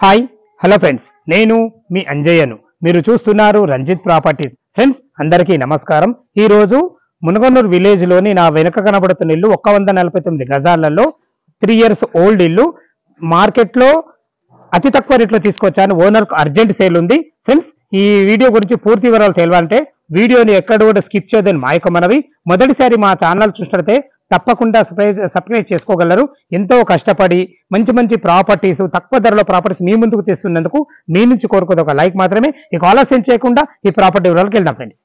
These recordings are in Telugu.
హాయ్ హలో ఫ్రెండ్స్, నేను మీ అంజయ్యను. మీరు చూస్తున్నారు రంజిత్ ప్రాపర్టీస్. ఫ్రెండ్స్ అందరికీ నమస్కారం. ఈ రోజు మునగనూరు విలేజ్ లోని నా వెనుక కనబడుతున్న ఇల్లు 149 గజాలలో 3 years ఓల్డ్ ఇల్లు. మార్కెట్ లో అతి తక్కువ రేట్లో తీసుకొచ్చాను. ఓనర్ కు అర్జెంట్ సేల్ ఉంది. ఫ్రెండ్స్ ఈ వీడియో గురించి పూర్తి వివరాలు తెలియాలంటే వీడియోని ఎక్కడ కూడా స్కిప్ చేయదని మా యొక్క మనవి. మొదటిసారి మా ఛానల్ చూసినట్లయితే తప్పకుండా సబ్స్క్రైబ్ చేసుకోగలరు. ఎంతో కష్టపడి మంచి మంచి ప్రాపర్టీస్, తక్కువ ధరలో ప్రాపర్టీస్ మీ ముందుకు తెస్తున్నందుకు మీ నుంచి కోరుకోదు ఒక లైక్ మాత్రమే. ఇక ఆలస్యం చేయకుండా ఈ ప్రాపర్టీ వివరాలకు వెళ్దాం ఫ్రెండ్స్.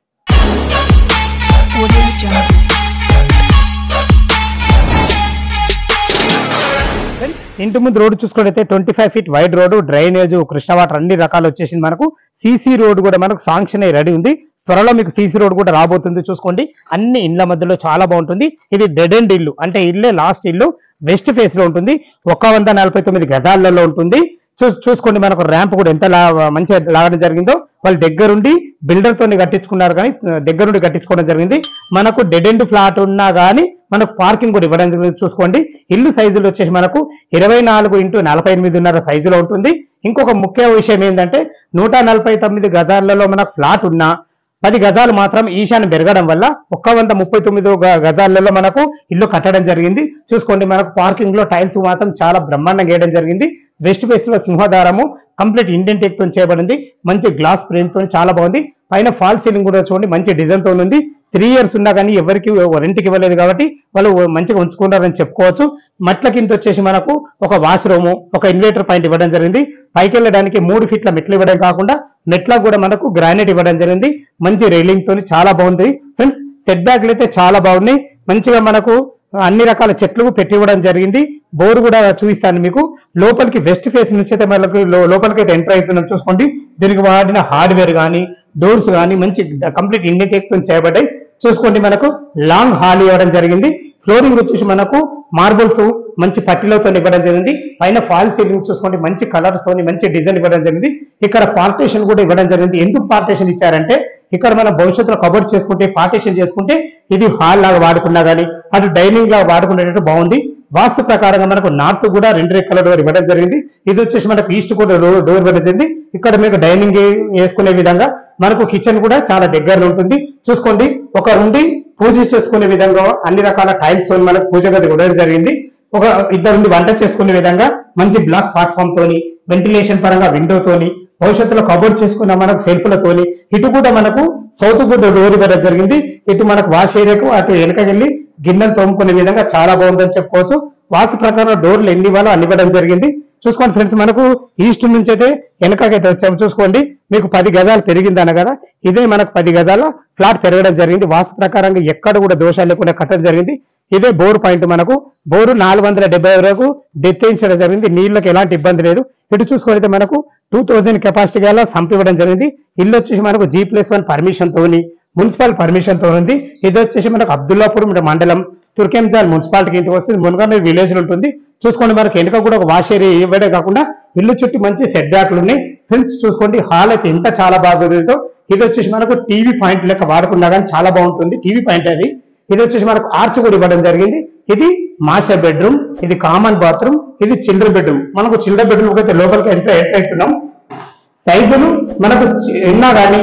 ఇంటి ముందు రోడ్డు చూసుకుంటే 25 feet wide road, drainage, Krishna water అన్ని రకాలు వచ్చేసింది. మనకు సీసీ రోడ్ కూడా మనకు శాంక్షన్ అయ్యి రెడీ ఉంది. త్వరలో మీకు సీసీ రోడ్ కూడా రాబోతుంది. చూసుకోండి, అన్ని ఇండ్ల మధ్యలో చాలా బాగుంటుంది. ఇది డెడ్ ఎండ్ ఇల్లు, అంటే ఇల్లే లాస్ట్ ఇల్లు. వెస్ట్ ఫేస్ లో ఉంటుంది. 149 గజాలలో ఉంటుంది. చూసుకోండి, మనకు ర్యాంప్ కూడా ఎంత మంచిగా లాగడం జరిగిందో. వాళ్ళు దగ్గరుండి బిల్డర్ తోని కట్టించుకున్నారు, కానీ దగ్గరుండి కట్టించుకోవడం జరిగింది. మనకు డెడ్ ఎండ్ ఫ్లాట్ ఉన్నా కానీ మనకు పార్కింగ్ కూడా ఇవ్వడం జరిగింది. చూసుకోండి, ఇల్లు సైజులు వచ్చేసి మనకు 24x48 సైజులో ఉంటుంది. ఇంకొక ముఖ్య విషయం ఏంటంటే 149 గజాలలో మనకు ఫ్లాట్ ఉన్నా 10 గజాలు మాత్రం ఈశాన్యం పెరగడం వల్ల 139 గజాలలో మనకు ఇల్లు కట్టడం జరిగింది. చూసుకోండి, మనకు పార్కింగ్ లో టైల్స్ మాత్రం చాలా బ్రహ్మాండంగా వేయడం జరిగింది. వెస్ట్ ఫేస్ లో సింహదారము కంప్లీట్ ఇండియన్ టేక్ తో చేయబడింది. మంచి గ్లాస్ ఫ్రేమ్ తో చాలా బాగుంది. పైన ఫాల్ సీలింగ్ కూడా చూడండి, మంచి డిజైన్ తో ఉంది. 3 years ఉన్నా కానీ ఎవరికి రెంట్కి ఇవ్వలేదు కాబట్టి వాళ్ళు మంచిగా ఉంచుకున్నారని చెప్పుకోవచ్చు. మట్ల కింద వచ్చేసి మనకు ఒక వాష్రూమ్, ఒక ఇన్వర్టర్ పాయింట్ ఇవ్వడం జరిగింది. పైకి వెళ్ళడానికి 3 feet మెట్లు ఇవ్వడం కాకుండా మెట్లకు కూడా మనకు గ్రానైట్ ఇవ్వడం జరిగింది. మంచి రైలింగ్ తోని చాలా బాగుంది. ఫ్రెండ్స్ సెట్ బ్యాక్లు అయితే చాలా బాగున్నాయి. మంచిగా మనకు అన్ని రకాల చెట్లు పెట్టి ఇవ్వడం జరిగింది. బోర్ కూడా చూపిస్తాను మీకు. లోపలికి వెస్ట్ ఫేస్ నుంచి అయితే మనకు లోపలికి అయితే ఎంటర్ అవుతున్నాం. చూసుకోండి, దీనికి వాడిన హార్డ్వేర్ కానీ డోర్స్ కానీ మంచి కంప్లీట్ ఇండియన్ టేక్ తో చేయబడ్డాయి. చూసుకోండి, మనకు లాంగ్ హాల్ ఇవ్వడం జరిగింది. ఫ్లోరింగ్ వచ్చేసి మనకు మార్బుల్స్ మంచి పట్టిలతో ఇవ్వడం జరిగింది. పైన ఫాల్ సీలింగ్ చూసుకోండి, మంచి కలర్స్ తోని మంచి డిజైన్ ఇవ్వడం జరిగింది. ఇక్కడ పార్టీషన్ కూడా ఇవ్వడం జరిగింది. ఎందుకు పార్టీషన్ ఇచ్చారంటే ఇక్కడ మనం భవిష్యత్తులో కబోర్డ్ చేసుకుంటే పార్టీషన్ చేసుకుంటే ఇది హాల్ లాగా వాడుకున్నా కానీ అటు డైనింగ్ లాగా వాడుకునేటట్టు బాగుంది. వాస్తు ప్రకారంగా మనకు నార్త్ కూడా 2 రెక్కల డోర్ ఇవ్వడం జరిగింది. ఇది వచ్చేసి మనకు ఈస్ట్ కూడా డోర్ ఇవ్వడం జరిగింది. ఇక్కడ మీకు డైనింగ్ వేసుకునే విధంగా మనకు కిచెన్ కూడా చాలా దగ్గరలో ఉంటుంది. చూసుకోండి, ఒక ఉండి పూజ చేసుకునే విధంగా అన్ని రకాల టైల్స్ తో మనకు పూజ గది ఇవ్వడం జరిగింది. ఒక ఇద్దరు వంట చేసుకునే విధంగా మంచి బ్లాక్ ప్లాట్ఫామ్ తోని, వెంటిలేషన్ పరంగా విండోతోని, భవిష్యత్తులో కబోర్డ్ చేసుకున్న మనకు సెల్ఫ్లతోని, ఇటు కూడా మనకు సౌత్ కూడా డోర్ ఇవ్వడం జరిగింది. ఇటు మనకు వాష్ ఏరియాకు అటు వెనకకెళ్ళి గిన్నెలు తోముకునే విధంగా చాలా బాగుందని చెప్పుకోవచ్చు. వాస్తు ప్రకారం డోర్లు ఎన్ని ఇవ్వాలో అన్ని ఇవ్వడం జరిగింది. చూసుకోండి ఫ్రెండ్స్, మనకు ఈస్ట్ నుంచి అయితే వెనకకైతే వచ్చాము. చూసుకోండి, మీకు 10 గజాలు పెరిగిందన్న కదా, ఇదే మనకు 10 గజాల ఫ్లాట్ పెరగడం జరిగింది. వాస్తు ప్రకారంగా ఎక్కడ కూడా దోషాలు లేకుండా కట్టడం జరిగింది. ఇదే బోర్ పాయింట్. మనకు బోరు 470 వరకు డెత్ వేయించడం జరిగింది. నీళ్ళకి ఎలాంటి ఇబ్బంది లేదు. ఇటు చూసుకుంటే మనకు 2000 కెపాసిటీ గల సంప్ ఇవ్వడం జరిగింది. ఇల్లు వచ్చేసి మనకు G+1 పర్మిషన్ తోని, మున్సిపల్ పర్మిషన్ తో ఉంది. ఇది వచ్చేసి మనకు అబ్దుల్లాపూర్ మండలం, తుర్కెంజాల్ మున్సిపాలిటీ కిందకి వస్తుంది. మునగనూరు విలేజ్ లో ఉంటుంది. చూసుకోండి, మనకు వెనుక కూడా ఒక వాష్ ఏరియా ఇవ్వడే కాకుండా ఇల్లు చుట్టూ మంచి సెట్ బ్యాక్లు ఉన్నాయి. ఫ్రెండ్స్ చూసుకోండి, హాల్ అయితే ఎంత చాలా బాగుందో. ఇది వచ్చేసి మనకు టీవీ పాయింట్ లెక్క వాడుకున్నా కానీ చాలా బాగుంటుంది. టీవీ పాయింట్ అది. ఇది వచ్చేసి మనకు ఆర్చ్ కూడా ఇవ్వడం జరిగింది. ఇది మాస్టర్ బెడ్రూమ్, ఇది కామన్ బాత్రూమ్, ఇది చిల్డ్రన్ బెడ్రూమ్. మనకు చిల్డ్రన్ బెడ్రూమ్ అయితే లోపలికి ఎంటర్ అవుతున్నాం. సైజులు మనకు ఉన్నా కానీ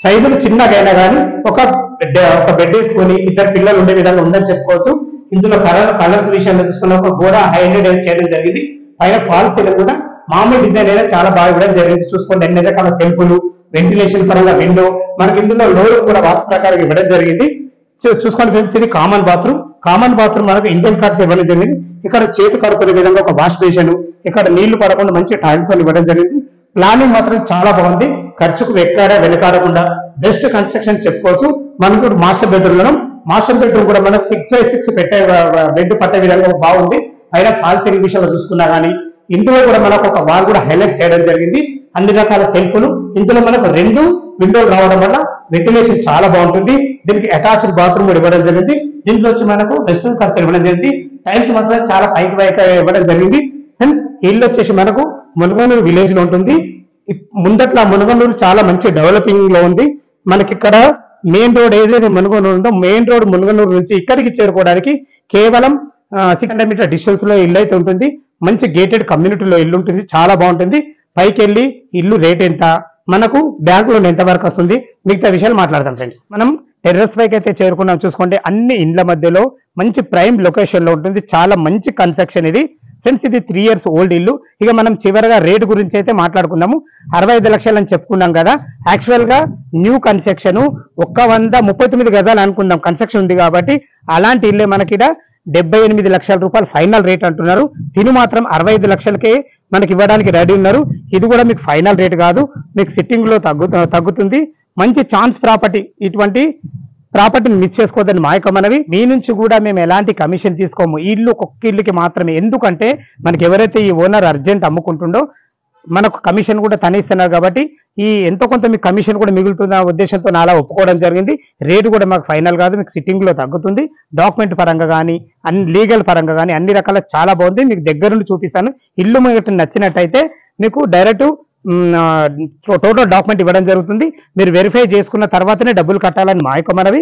సైజులు చిన్నగైనా కానీ ఒక బెడ్ వేసుకొని ఇద్దరు పిల్లలు ఉండే విధంగా ఉందని చెప్పుకోవచ్చు. ఇందులో కలర్స్ విషయంలో చూసుకున్న ఒక గోడ హైలైట్ చేయడం జరిగింది. పైన ఫాల్ సీలింగ్ కూడా మామూలు డిజైన్ అయినా చాలా బాగా ఇవ్వడం జరిగింది. చూసుకోండి, అన్ని రకాల సెల్ఫ్లు, వెంటిలేషన్ పరంగా విండో, మనకి ఇందులో లోడ్ కూడా వాస్తు ప్రకారం ఇవ్వడం జరిగింది. చూసుకోండి ఫ్రెండ్స్, ఇది కామన్ బాత్రూమ్. కామన్ బాత్రూమ్ మనకు ఇండియన్ కార్డ్స్ ఇవ్వడం జరిగింది. ఇక్కడ చేతి కడుకునే విధంగా ఒక వాష్ బేసిన్, ఇక్కడ నీళ్లు పడకుండా మంచి టైల్స్ అని ఇవ్వడం జరిగింది. ప్లానింగ్ మాత్రం చాలా బాగుంది. ఖర్చుకు వెనకాడకుండా బెస్ట్ కన్స్ట్రక్షన్ చెప్పుకోవచ్చు. మనకు మాస్టర్ బెడ్రూమ్ కూడా మనకు 6x6 పెట్టే బెడ్ పట్టే విధంగా బాగుంది. అయినా ఫాల్ సీలింగ్ విషయంలో చూసుకున్నా కానీ ఇందులో కూడా మనకు ఒక వాల్ కూడా హైలైట్ చేయడం జరిగింది. అన్ని రకాల సెల్ఫ్లు, ఇందులో మనకు 2 విండోలు రావడం వల్ల వెంటిలేషన్ చాలా బాగుంటుంది. దీనికి అటాచ్డ్ బాత్రూమ్ కూడా ఇవ్వడం జరిగింది. దీంట్లో వచ్చి మనకు వెస్టర్న్ కల్చర్ ఇవ్వడం జరిగింది. టైల్స్ మాత్రం చాలా పైకి ఇవ్వడం జరిగింది. ఫ్రెండ్స్ ఇల్లు వచ్చేసి మనకు మునగనూరు విలేజ్ లో ఉంటుంది. ముందట్లా మునగనూరు చాలా మంచి డెవలపింగ్ లో ఉంది. మనకి ఇక్కడ మెయిన్ రోడ్ ఏదైతే మునగనూరు ఉందో మెయిన్ రోడ్ మునగనూరు నుంచి ఇక్కడికి చేరుకోవడానికి కేవలం 600 మీటర్ డిస్టెన్స్ లో ఇల్లు అయితే ఉంటుంది. మంచి గేటెడ్ కమ్యూనిటీలో ఇల్లు ఉంటుంది. చాలా బాగుంటుంది. పైకి వెళ్ళి ఇల్లు రేట్ ఎంత, మనకు బ్యాంక్ లోన్ ఎంత వరకు వస్తుంది, మిగతా విషయాలు మాట్లాడతాం ఫ్రెండ్స్. మనం టెర్రస్ పైకి అయితే చేరుకున్నాం. చూసుకోండి అన్ని ఇండ్ల మధ్యలో మంచి ప్రైమ్ లొకేషన్ లో ఉంటుంది. చాలా మంచి కన్స్ట్రక్షన్ ఇది ఫ్రెండ్స్. ఇది 3 years ఓల్డ్ ఇల్లు. ఇక మనం చివరగా రేటు గురించి అయితే మాట్లాడుకుందాము. 65 లక్షలు అని చెప్పుకున్నాం కదా. యాక్చువల్ గా న్యూ కన్స్ట్రక్షన్ 139 గజాలు అనుకుందాం, కన్స్ట్రక్షన్ ఉంది కాబట్టి. అలాంటి ఇల్లే మనకి 78 లక్షల రూపాయలు ఫైనల్ రేట్ అంటున్నారు. తిను మాత్రం 65 లక్షలకే మనకి ఇవ్వడానికి రెడీ ఉన్నారు. ఇది కూడా మీకు ఫైనల్ రేట్ కాదు, మీకు సిట్టింగ్ లో తగ్గుతుంది. మంచి ఛాన్స్ ప్రాపర్టీ. ఇటువంటి ప్రాపర్టీని మిస్ చేసుకోవద్దని మా యొక్క మనవి. మీ నుంచి కూడా మేము ఎలాంటి కమిషన్ తీసుకోము, ఈ ఇల్లు ఒక్క ఇల్లుకి మాత్రమే. ఎందుకంటే మనకి ఎవరైతే ఈ ఓనర్ అర్జెంట్ అమ్ముకుంటుండో మనకు కమిషన్ కూడా తనిస్తున్నారు కాబట్టి ఈ ఎంతో కొంత మీకు కమిషన్ కూడా మిగులుతున్న ఉద్దేశంతో అలా ఒప్పుకోవడం జరిగింది. రేటు కూడా మాకు ఫైనల్ కాదు, మీకు సిట్టింగ్ లో తగ్గుతుంది. డాక్యుమెంట్ పరంగా కానీ లీగల్ పరంగా కానీ అన్ని రకాల చాలా బాగుంది. మీకు దగ్గర నుండి చూపిస్తాను. ఇల్లు మీకు నచ్చినట్టయితే మీకు డైరెక్ట్ టోటల్ డాక్యుమెంట్ ఇవ్వడం జరుగుతుంది. మీరు వెరిఫై చేసుకున్న తర్వాతనే డబ్బులు కట్టాలని మా యొక్క మనవి.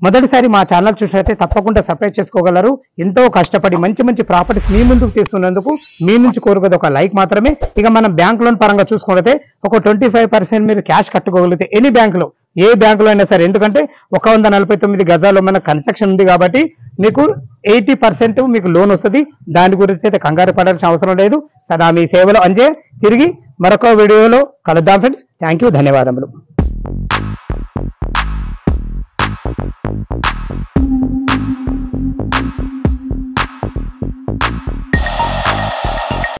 మొదటిసారి మా ఛానల్ చూసినట్లయితే తప్పకుండా సబ్స్క్రైబ్ చేసుకోగలరు. ఎంతో కష్టపడి మంచి మంచి ప్రాపర్టీస్ మీ ముందుకు తీస్తున్నందుకు మీ నుంచి కోరుకునేది ఒక లైక్ మాత్రమే. ఇక మనం బ్యాంక్ లోన్ పరంగా చూసుకుంటే ఒక 25% మీరు క్యాష్ కట్టుకోగలిగితే ఎనీ బ్యాంకులో, ఏ బ్యాంకులో అయినా సరే, ఎందుకంటే 149 గజాల్లో మన కన్స్ట్రక్షన్ ఉంది కాబట్టి మీకు 80% మీకు లోన్ వస్తుంది. దాని గురించి అయితే కంగారు పడాల్సిన అవసరం లేదు. సదా మీ సేవలో అంజే. తిరిగి మరొక వీడియోలో కలుద్దాం ఫ్రెండ్స్. థ్యాంక్ యూ, ధన్యవాదములు.